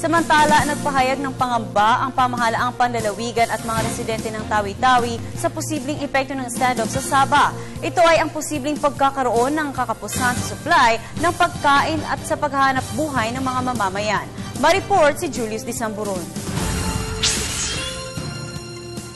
Samantala, nagpahayag ng pangamba ang pamahalaang panlalawigan at mga residente ng Tawi-Tawi sa posibleng epekto ng standoff sa Sabah. Ito ay ang posibleng pagkakaroon ng kakapusan sa supply ng pagkain at sa paghahanap buhay ng mga mamamayan. Ma-report si Julius Disamburon.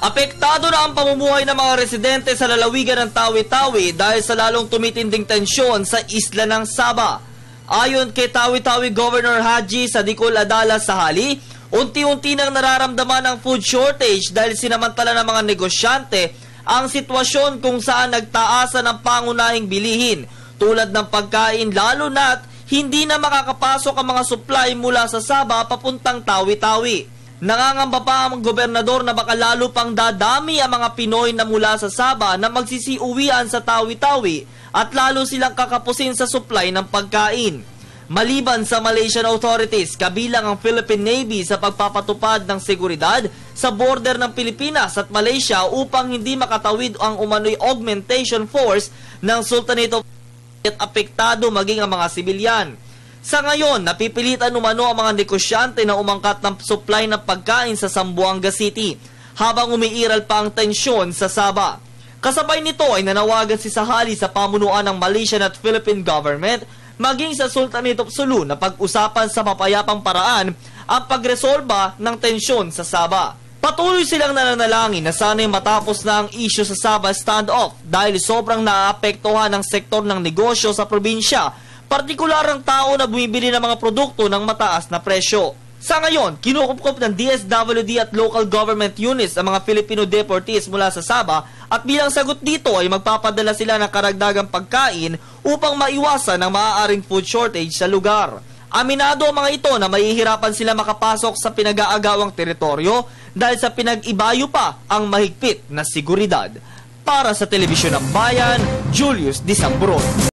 Apektado na ang pamumuhay ng mga residente sa lalawigan ng Tawi-Tawi dahil sa lalong tumitinding tensyon sa isla ng Sabah. Ayon kay Tawi-Tawi Governor Haji Sadikul Adala Sahali, unti-unti nang nararamdaman ang food shortage dahil sinamantala ng mga negosyante ang sitwasyon kung saan nagtaasan ng pangunahing bilihin tulad ng pagkain, lalo na't hindi na makakapasok ang mga supply mula sa Sabah papuntang Tawi-Tawi. Nangangamba pa ang gobernador na baka lalo pang dadami ang mga Pinoy na mula sa Sabah na magsisiuwian sa Tawi-Tawi at lalo silang kakapusin sa supply ng pagkain. Maliban sa Malaysian authorities, kabilang ang Philippine Navy sa pagpapatupad ng seguridad sa border ng Pilipinas at Malaysia upang hindi makatawid ang umano'y augmentation force ng Sultanate of at apektado maging ang mga sibilyan. Sa ngayon, napipilitan umano ang mga negosyante na umangkat ng supply ng pagkain sa Zamboanga City habang umiiral pa ang tensyon sa Sabah. Kasabay nito ay nanawagan si Sahali sa pamunuan ng Malaysian at Philippine government maging sa Sultanate of Sulu na pag-usapan sa mapayapang paraan ang pagresolba ng tensyon sa Sabah. Patuloy silang nananalangin na sana'y matapos na ang issue sa Sabah standoff dahil sobrang naaapektuhan ng sektor ng negosyo sa probinsya, partikular ang tao na bumibili ng mga produkto ng mataas na presyo. Sa ngayon, kinukupkop ng DSWD at local government units ang mga Filipino deportees mula sa Sabah at bilang sagot dito ay magpapadala sila ng karagdagang pagkain upang maiwasan ang maaaring food shortage sa lugar. Aminado ang mga ito na mahihirapan sila makapasok sa pinag-aagawang teritoryo dahil sa pinag-ibayo pa ang mahigpit na seguridad. Para sa Telebisyon ng Bayan, Julius Disamburon.